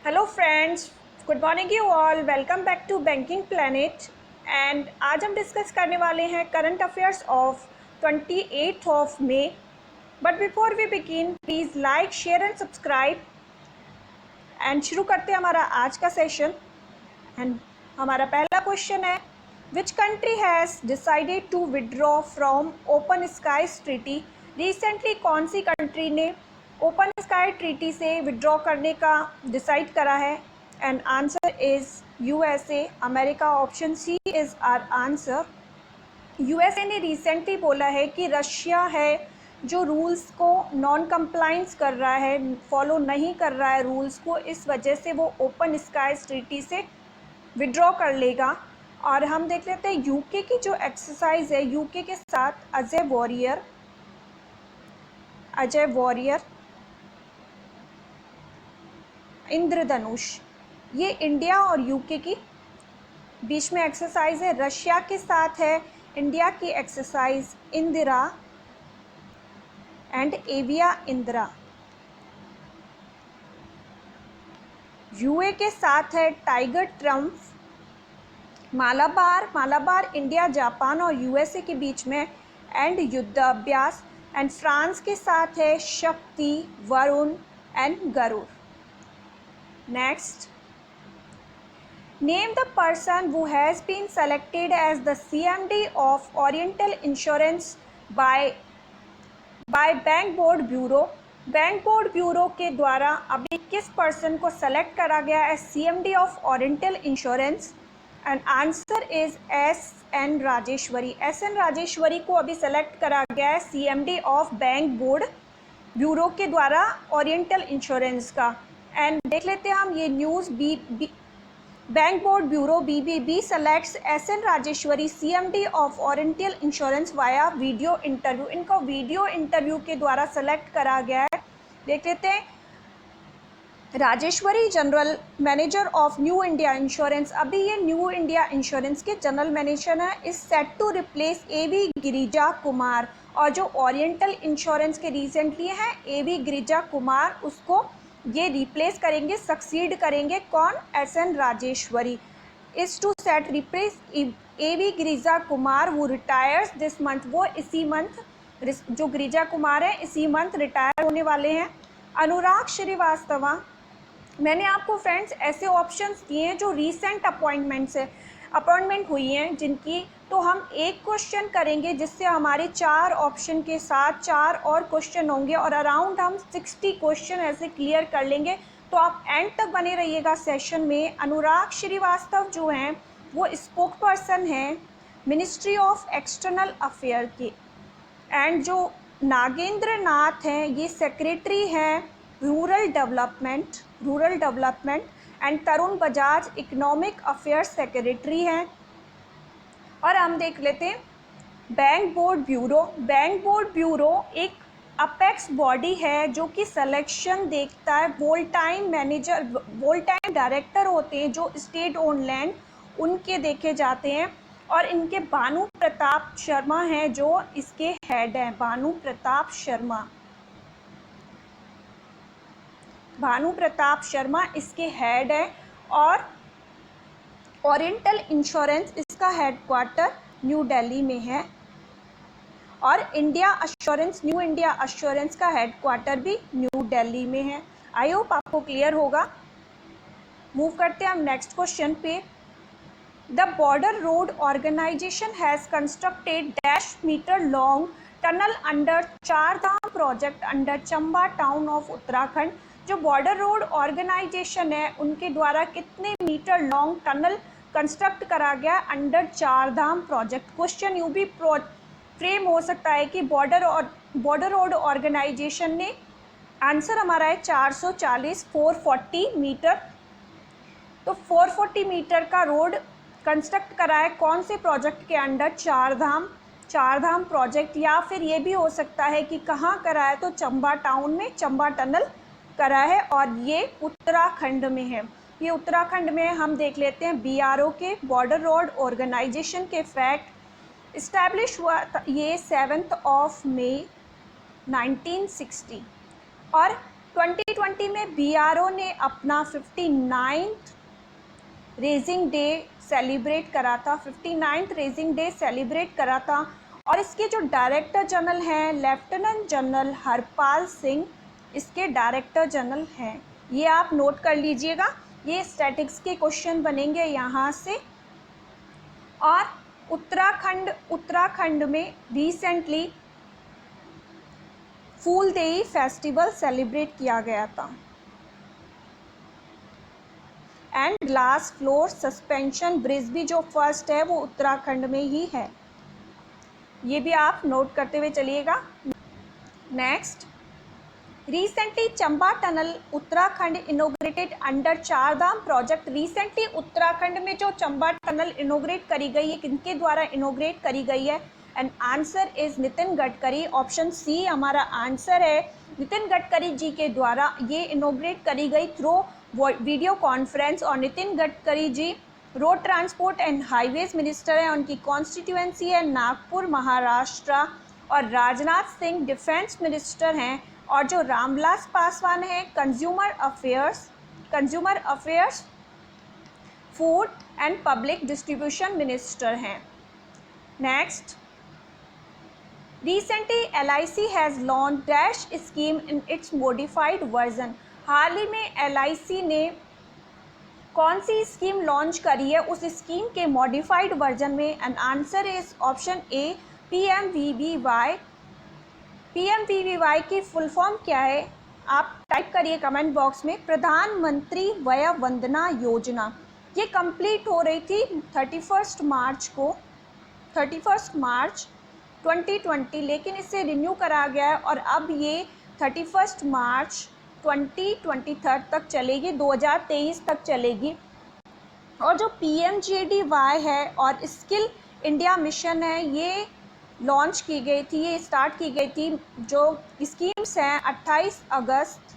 Hello friends, good morning you all. Welcome back to banking planet. And आज हम discuss करने वाले हैं current affairs of 28th of May. But before we begin, please like, share and subscribe. And शुरू करते हैं हमारा आज का सेशन। एंड हमारा पहला क्वेश्चन है, which country has decided to withdraw from open skies treaty. Recently कौन सी कंट्री ने ओपन स्काई ट्रीटी से विड्रॉ करने का डिसाइड करा है? And answer is USA, America. Option C is our answer. USA ने रिसेंटली बोला है कि रशिया है जो रूल्स को नॉन कंप्लाइंस कर रहा है, फॉलो नहीं कर रहा है रूल्स को, इस वजह से वो ओपन स्काई ट्रीटी से विड्रॉ कर लेगा। और हम देख लेते हैं यूके की जो एक्सरसाइज है, यूके के साथ अजय वॉरियर इंद्रधनुष, ये इंडिया और यूके की बीच में एक्सरसाइज है। रशिया के साथ है इंडिया की exercise Indra and Aviaindra. यूए के साथ है tiger triumph. Malabar India, Japan और यूएसए के बीच में एंड युद्धाभ्यास। एंड फ्रांस के साथ है Shakti, Varuna and Garuda. Next, name the person who has been selected as the CMD of Oriental Insurance by Bank Board Bureau. Bank Board Bureau के द्वारा अभी किस पर्सन को सेलेक्ट करा गया as CMD of Oriental Insurance? And answer is SN Rajeshwari. SN Rajeshwari को अभी select करा गया है CMD of Bank Board Bureau के द्वारा ओरिएंटल इंश्योरेंस का। एंड देख लेते हैं हम ये news. Bank Board Bureau BBB selects SN Rajeshwari CMD of Oriental Insurance via video interview. इनको वीडियो इंटरव्यू के द्वारा सेलेक्ट करा गया है। देख लेते हैं, Rajeshwari general manager of New India Insurance, अभी ये न्यू इंडिया इंश्योरेंस के जनरल मैनेजर है, is set to replace AV Girija Kumar. और जो ओरिएंटल इंश्योरेंस के रिसेंटली हैं AV गिरिजा कुमार, उसको ये रिप्लेस करेंगे, सक्सीड करेंगे। कौन? SN Rajeshwari is to set replace AV Girija Kumar वो रिटायर्स दिस मंथ। वो इसी मंथ, जो गिरिजा कुमार है इसी मंथ रिटायर होने वाले हैं। अनुराग श्रीवास्तवा, मैंने आपको फ्रेंड्स ऐसे ऑप्शंस दिए हैं जो रीसेंट अपॉइंटमेंट हुई हैं जिनकी, तो हम एक क्वेश्चन करेंगे जिससे हमारे 4 ऑप्शन के साथ 4 और क्वेश्चन होंगे और अराउंड हम 60 क्वेश्चन ऐसे क्लियर कर लेंगे। तो आप एंड तक बने रहिएगा सेशन में। अनुराग श्रीवास्तव जो हैं वो स्पोक पर्सन हैं मिनिस्ट्री ऑफ एक्सटर्नल अफेयर के। एंड जो नागेंद्र नाथ हैं ये सेक्रेटरी हैं rural development. And Tarun Bajaj economic affairs secretary हैं। और हम देख लेते हैं बैंक बोर्ड ब्यूरो एक अपेक्स बॉडी है जो कि सिलेक्शन देखता है। वोल टाइम डायरेक्टर होते हैं जो स्टेट ओन लैंड, उनके देखे जाते हैं। और इनके भानु प्रताप शर्मा हैं जो इसके हेड हैं। भानु प्रताप शर्मा इसके हेड है। और ओरिएंटल इंश्योरेंस इसका हेडक्वार्टर न्यू दिल्ली में है। और न्यू इंडिया अश्योरेंस का हेडक्वार्टर भी न्यू दिल्ली में है। आई होप आपको क्लियर होगा। मूव करते हैं हम नेक्स्ट क्वेश्चन पे। The border road organisation has constructed dash metre long tunnel under Chardham project under Chamba town of Uttarakhand. जो बॉर्डर रोड ऑर्गेनाइजेशन है उनके द्वारा कितने मीटर लॉन्ग टनल कंस्ट्रक्ट करा गया अंडर चारधाम प्रोजेक्ट? क्वेश्चन यूं भी फ्रेम हो सकता है कि बॉर्डर रोड ऑर्गेनाइजेशन ने, आंसर हमारा है 440 मीटर। तो 440 मीटर का रोड कंस्ट्रक्ट करा है कौन से प्रोजेक्ट के अंडर? चारधाम प्रोजेक्ट। या फिर ये भी हो सकता है कि कहाँ करा है, तो चंबा टाउन में चंबा टनल करा है और ये उत्तराखंड में है। ये उत्तराखंड में हम देख लेते हैं BRO के बॉर्डर रोड ऑर्गेनाइजेशन के फैक्ट। इस्टेब्लिश हुआ ये 7 May 1960 और 2020 में BRO ने अपना 59th रेजिंग डे सेलिब्रेट करा था, 59th रेजिंग डे सेलिब्रेट करा था। और इसके जो डायरेक्टर जनरल हैं लेफ्टिनेंट जनरल हरपाल सिंह, इसके डायरेक्टर जनरल हैं। ये आप नोट कर लीजिएगा, ये स्टैटिक्स के क्वेश्चन बनेंगे यहाँ से। और उत्तराखंड में रिसेंटली फूलदेई फेस्टिवल सेलिब्रेट किया गया था। And glass floor suspension bridge भी जो फर्स्ट है वो उत्तराखंड में ही है, ये भी आप नोट करते हुए चलिएगा। Next, recently Chamba tunnel Uttarakhand inaugurated under Chardham project. Recently Uttarakhand में जो चंबा टनल इनोग्रेट करी गई है, किनके द्वारा इनोग्रेट करी गई है? And answer is Nitin Gadkari. Option C हमारा आंसर है, नितिन गडकरी जी के द्वारा ये इनोग्रेट करी गई थ्रू वीडियो कॉन्फ्रेंस। और Nitin Gadkari ji road transport and highways minister हैं, उनकी कॉन्स्टिट्यूएंसी है नागपुर महाराष्ट्र। और राजनाथ सिंह डिफेंस मिनिस्टर हैं। और जो रामविलास पासवान हैं consumer affairs food and public distribution minister हैं। Next, recently LIC has launch dash scheme in its modified version. हाल ही में LIC ने कौन सी स्कीम लॉन्च करी है, उस स्कीम के मॉडिफाइड वर्जन में? And answer is option A PMVVY। PMVVY की फुल फॉर्म क्या है? आप टाइप करिए कमेंट बॉक्स में, प्रधानमंत्री वय वंदना योजना। ये कंप्लीट हो रही थी 31 मार्च 2020, लेकिन इसे रिन्यू करा गया है और अब ये 31 मार्च 2023 तक चलेगी, 2023 तक चलेगी। और जो PMJDY है और स्किल इंडिया मिशन है, ये लॉन्च की गई थी, ये स्टार्ट की गई थी। जो स्कीम्स हैं 28 अगस्त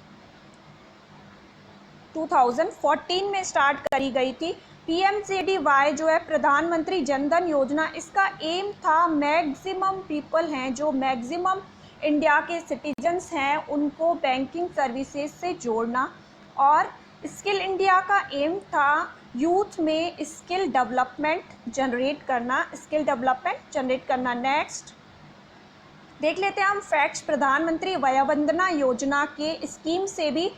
2014 में स्टार्ट करी गई थी। PMJDY जो है प्रधानमंत्री जनधन योजना, इसका एम था मैक्सिमम पीपल हैं, जो मैक्सिमम इंडिया के सिटीजन्स हैं, उनको बैंकिंग सर्विसेज से जोड़ना। और स्किल इंडिया का एम था यूथ में स्किल डेवलपमेंट जनरेट करना। नेक्स्ट देख लेते हैं हम फैक्ट्स प्रधानमंत्री वय वंदना योजना के स्कीम से भी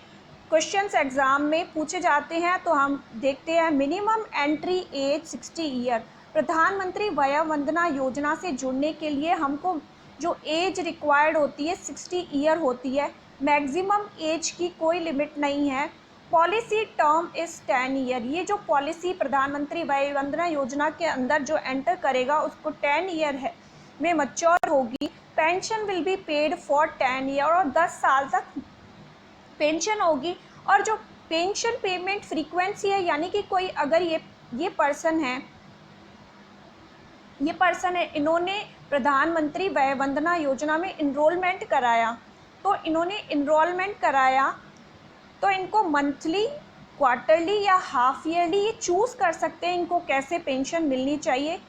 क्वेश्चंस एग्जाम में पूछे जाते हैं। तो हम देखते हैं, मिनिमम एंट्री एज 60 ईयर। प्रधानमंत्री वय वंदना योजना से जुड़ने के लिए हमको जो एज रिक्वायर्ड होती है 60 ईयर होती है। मैक्सिमम एज की कोई लिमिट नहीं है। Policy term is 10 year. ये जो पॉलिसी प्रधानमंत्री वय वंदना योजना के अंदर जो एंटर करेगा उसको 10 ईयर है में मैच्योर होगी। Pension will be paid for 10 year, और 10 साल तक पेंशन होगी। और जो पेंशन पेमेंट फ्रीक्वेंसी है, यानी कि कोई अगर ये पर्सन है, इन्होंने प्रधानमंत्री वय वंदना योजना में इनरोलमेंट कराया, तो इनको मंथली, क्वार्टरली या हाफ ईयरली ये चूज़ कर सकते हैं इनको कैसे पेंशन मिलनी चाहिए।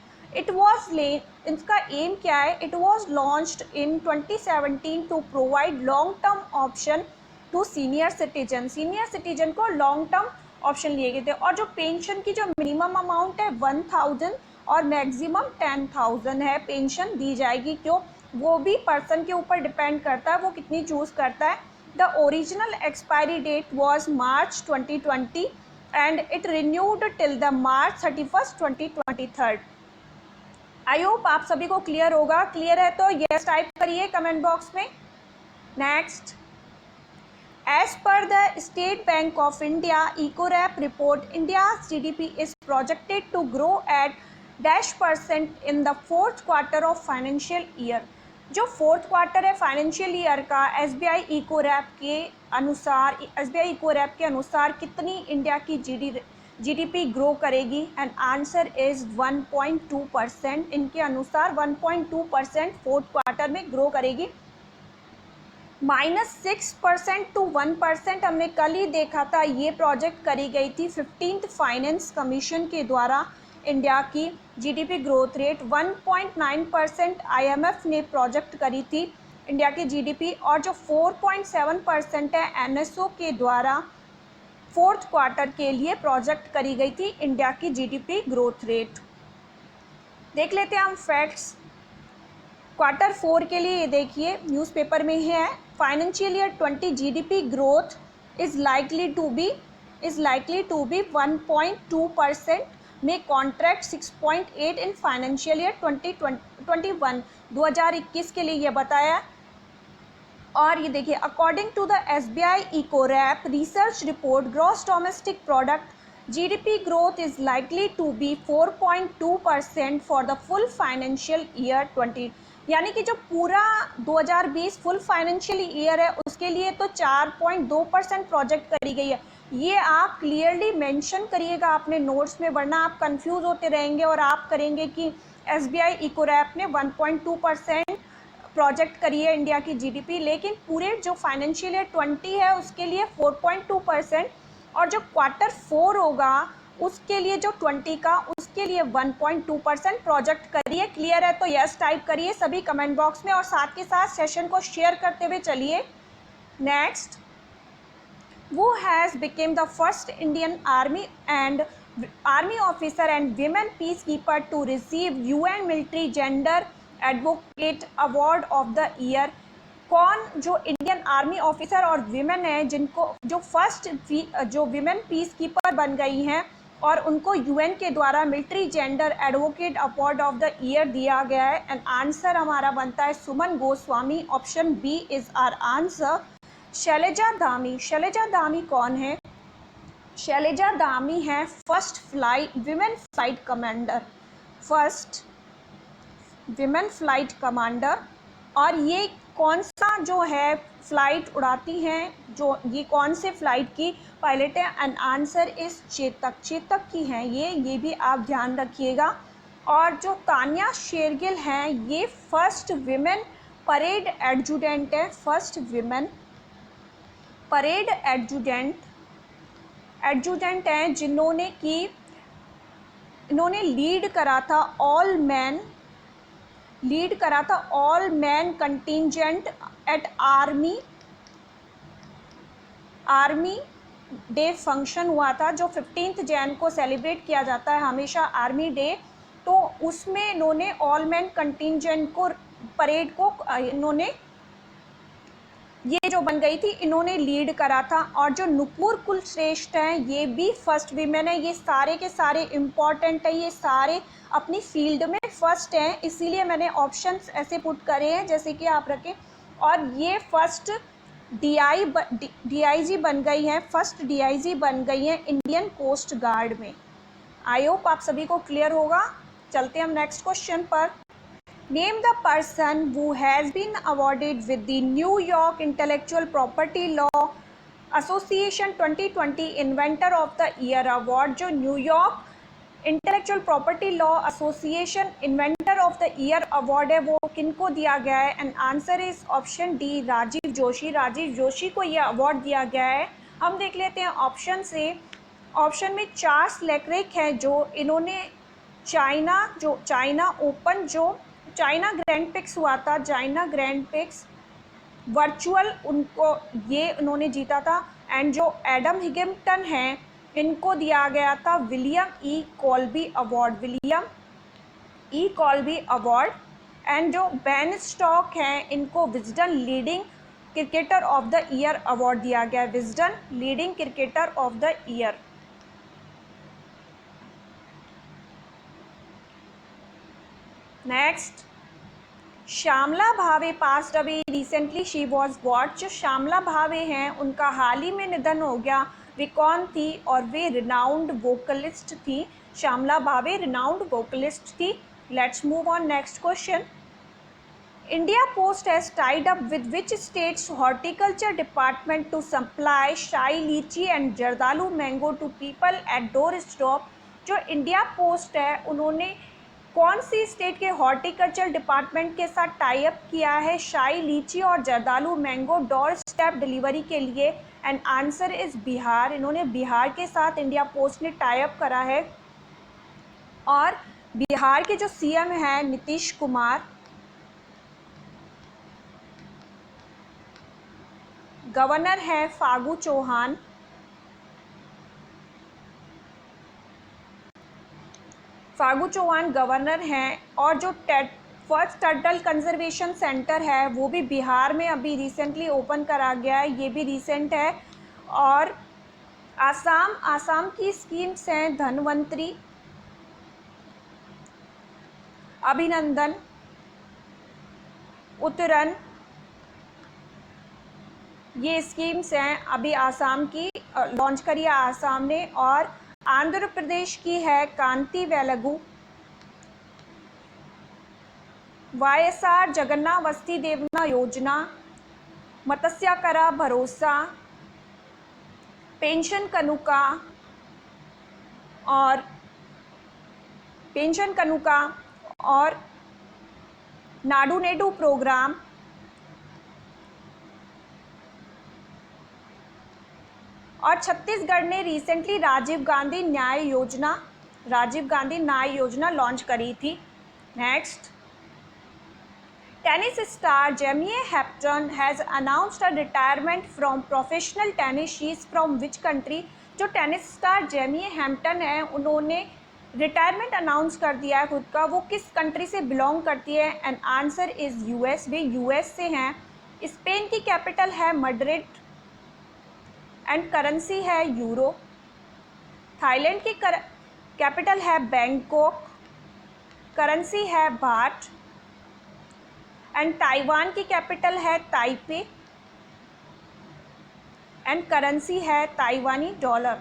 इसका एम क्या है? It was launched in 2017 to provide long term option to senior citizen को लॉन्ग टर्म ऑप्शन लिए गए थे। और जो पेंशन की जो मिनिमम अमाउंट है 1000 और मैक्सिमम 10,000 है, पेंशन दी जाएगी। क्यों? वो भी पर्सन के ऊपर डिपेंड करता है, वो कितनी चूज़ करता है। The original expiry date was March 2020 and it renewed till the March 31, 2023। I hope आप सभी को क्लियर होगा। क्लियर है तो यस टाइप करिए कमेंट बॉक्स में। Next, as per the State Bank of India Ecowrap report, India's GDP is projected to grow at -% in the fourth quarter of financial year। जो fourth quarter है financial year का SBI Ecowrap के अनुसार कितनी India की GDP grow करेगी? And answer is 1.2%। इनके अनुसार 1.2% फोर्थ क्वार्टर में ग्रो करेगी। -6% to 1% हमने कल ही देखा था, ये प्रोजेक्ट करी गई थी 15th फाइनेंस कमीशन के द्वारा। इंडिया की GDP ग्रोथ रेट 1.9% IMF ने प्रोजेक्ट करी थी इंडिया की जीडीपी, और जो 4.7% है एनएसओ के द्वारा फोर्थ क्वार्टर के लिए प्रोजेक्ट करी गई थी इंडिया की जीडीपी ग्रोथ रेट। देख लेते हैं हम फैक्ट्स क्वार्टर 4 के लिए। ये देखिए न्यूज़पेपर में है, financial year 20 GDP growth is likely to be 1.2%, में कॉन्ट्रैक्ट 6.8 इन फाइनेंशियल ईयर 2021 के लिए ये बताया। और ये देखिए according to the SBI Ecowrap research report gross domestic product GDP growth is likely to be 4.2% for the full financial year 20, यानी कि जो पूरा 2020 फुल फाइनेंशियल ईयर है उसके लिए तो 4.2% प्रोजेक्ट करी गई है। ये आप क्लियरली मेंशन करिएगा अपने नोट्स में, वरना आप कंफ्यूज होते रहेंगे और आप करेंगे कि एसबीआई इकोरैप ने 1.2% प्रोजेक्ट करी है इंडिया की जीडीपी, लेकिन पूरे जो फाइनेंशियल ईयर 20 है उसके लिए 4.2%, और जो क्वार्टर 4 होगा उसके लिए जो 20 का उसके लिए 1.2% प्रोजेक्ट करिए। क्लियर है तो यस टाइप करिए सभी कमेंट बॉक्स में, और साथ के साथ सेशन को शेयर करते हुए चलिए। Next, who has become the first Indian army officer and women peacekeeper to receive UN Military Gender Advocate Award of the Year? कौन जो इंडियन आर्मी ऑफिसर और विमेन है जिनको जो फर्स्ट जो विमेन पीस कीपर बन गई हैं और उनको यूएन के द्वारा military gender advocate award of the year दिया गया है? एंड आंसर हमारा बनता है Suman Goswami, option B is our answer. Shailja Dhami, Shailja Dhami कौन है? शैलजा धामी है first women flight commander, first women flight commander. और ये कौन सा जो है फ्लाइट उड़ाती हैं, जो ये कौन से फ्लाइट की पायलट है? एंड आंसर इस चेतक की हैं ये भी आप ध्यान रखिएगा। और जो तानिया शेरगिल हैं ये फर्स्ट विमेन परेड एडजुटेंट है, फर्स्ट विमेन परेड एडजुटेंट हैं जिन्होंने इन्होंने लीड करा था all man contingent at Army Day function हुआ था जो 15 जैन को सेलिब्रेट किया जाता है हमेशा आर्मी डे। तो उसमें इन्होंने ऑल मैन कंटिंजेंट को परेड को इन्होंने ये जो बन गई थी इन्होंने लीड करा था। और जो नुपुर कुलश्रेष्ठ हैं ये भी फर्स्ट वीमेन है। ये सारे के सारे इम्पॉर्टेंट है, ये सारे अपनी फील्ड में फर्स्ट हैं, इसीलिए मैंने ऑप्शंस ऐसे पुट करे हैं जैसे कि आप रखें। और ये फर्स्ट डीआईजी बन गई हैं, फर्स्ट डीआईजी बन गई हैं इंडियन कोस्ट गार्ड में। आई होप आप सभी को क्लियर होगा। चलते हैं हम नेक्स्ट क्वेश्चन पर। Name the person who has been awarded with the New York Intellectual Property Law Association 2020 Inventor of the Year Award। जो New York intellectual property law association inventor of the year award है वो किनको दिया गया है? And answer is option D Rajiv Joshi. Rajiv Joshi को यह award दिया गया है। हम देख लेते हैं ऑप्शन से। ऑप्शन में चार्ल्स लेक्रेक है जो इन्होंने चाइना ओपन जो चाइना ग्रैंड पिक्स हुआ था, चाइना ग्रैंड पिक्स वर्चुअल उन्होंने जीता था। एंड जो एडम हिगिंटन हैं इनको दिया गया था William E Colby award. And जो बेन स्टॉक हैं इनको Wisden leading cricketer of the year award दिया गया है, Wisden leading cricketer of the year. Next, Shyamala Bhave passed away recently, she was what? जो श्यामला भावे हैं उनका हाल ही में निधन हो गया। वे कौन थी? और वे रिनाउंड वोकलिस्ट थी। श्यामला भावे रिनाउंड वोकलिस्ट थी। Let's move on next question. India post has tied up with which states horticulture department to supply Shahi litchi and Jardalu mango to people at door stop? जो इंडिया पोस्ट है उन्होंने कौन सी state के horticulture department के साथ tie up किया है शाही लीची और Jardalu mango door step delivery के लिए? And answer is Bihar. इन्होंने बिहार के साथ इंडिया पोस्ट ने टाई अप करा है। और बिहार के जो सीएम हैं नीतीश कुमार, गवर्नर है फागू चौहान। फागू चौहान गवर्नर हैं। और जो फर्स्ट टर्टल कंजर्वेशन सेंटर है वो भी बिहार में अभी रिसेंटली ओपन करा गया है, ये भी रिसेंट है। और आसाम की स्कीम्स हैं धनवंतरी, अभिनंदन, उत्तरन, ये स्कीम्स हैं अभी आसाम की लॉन्च करी है आसाम ने। और आंध्र प्रदेश की है कांति वेलगु, YSR जगन्ना वस्ती देवना योजना, मत्स्य करा भरोसा, पेंशन कनुका और नाडू नेडू प्रोग्राम। और छत्तीसगढ़ ने रिसेंटली राजीव गांधी न्याय योजना लॉन्च करी थी। Next, tennis star Jamie Hampton has announced a retirement from professional tennis. She is from which country? जो टेनिस स्टार जेमिए हैम्पटन है उन्होंने रिटायरमेंट अनाउंस कर दिया है खुद का। वो किस कंट्री से बिलोंग करती है? And answer is US. वे यूएस से हैं। स्पेन की कैपिटल है मैड्रिड एंड करेंसी है यूरो। थाईलैंड की कैपिटल है बैंकॉक, करेंसी है बाट। एंड ताइवान की कैपिटल है ताइपे एंड करेंसी है Taiwanese dollar.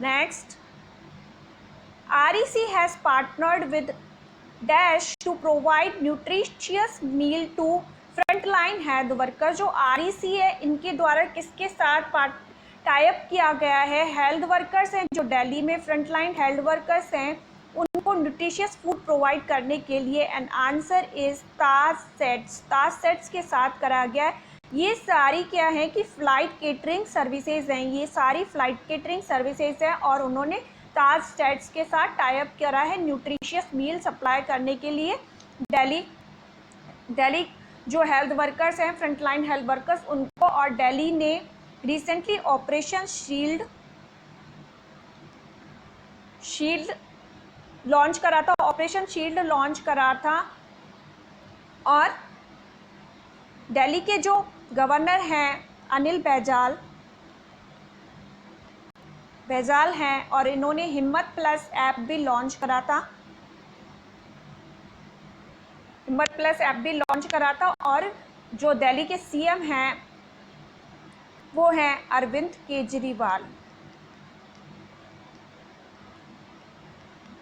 Next, REC has partnered with dash to provide nutritious meal to frontline health worker. जो REC है इनके द्वारा किसके साथ टाई अप किया गया है? हेल्थ वर्कर्स हैं जो दिल्ली में फ्रंटलाइन हेल्थ वर्कर्स हैं उनको न्यूट्रिशियस फूड प्रोवाइड करने के लिए। And answer is Taj sets के साथ करा गया है। ये सारी क्या है कि फ्लाइट केटरिंग सर्विसेज हैं, ये सारी फ्लाइट केटरिंग सर्विसेज हैं और उन्होंने ताज सेट्स के साथ टाई अप करा है न्यूट्रिशियस मील सप्लाई करने के लिए। दिल्ली जो हेल्थ वर्कर्स हैं फ्रंटलाइन हेल्थ वर्कर्स उनको। और दिल्ली ने रिसेंटली ऑपरेशन शील्ड लॉन्च करा था, ऑपरेशन शील्ड लॉन्च करा था। और दिल्ली के जो गवर्नर हैं अनिल बैजाल हैं और इन्होंने हिम्मत प्लस ऐप भी लॉन्च करा था। और जो दिल्ली के CM हैं वो हैं अरविंद केजरीवाल।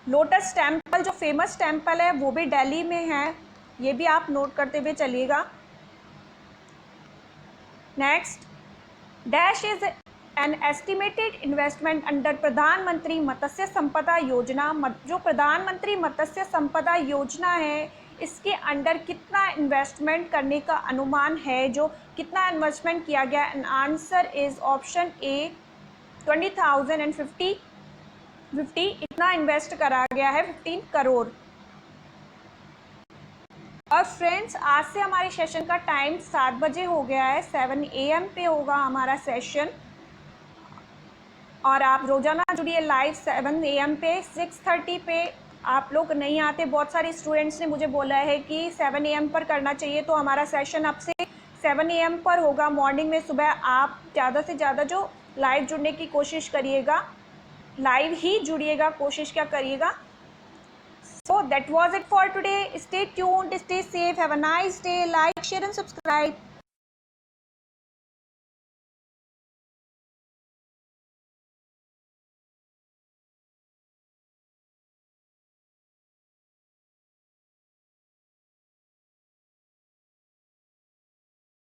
लोटस टेम्पल जो फेमस टेम्पल है वो भी दिल्ली में है, ये भी आप नोट करते हुए चलिएगा। Next, dash is an estimated investment under प्रधानमंत्री मत्स्य संपदा योजना। जो प्रधानमंत्री मत्स्य संपदा योजना है इसके अंडर कितना इन्वेस्टमेंट करने का अनुमान है? जो कितना इन्वेस्टमेंट किया गया? And answer is option A 20,000 and 50 इतना इन्वेस्ट करा गया है 15 करोड़। और फ्रेंड्स आज से हमारे सेशन का टाइम 7 बजे हो गया है, 7 AM पे होगा हमारा सेशन। और आप रोजाना जुड़िए लाइव 7 AM पे। 6:30 पे आप लोग नहीं आते, बहुत सारे स्टूडेंट्स ने मुझे बोला है कि 7 AM पर करना चाहिए, तो हमारा सेशन अब से 7 AM पर होगा मॉर्निंग में। सुबह आप ज़्यादा से ज़्यादा जो लाइव जुड़ने की कोशिश करिएगा, लाइव ही जुड़िएगा, कोशिश क्या करिएगा। So that was it for today. Stay tuned, stay safe, have a nice day, like, share and subscribe.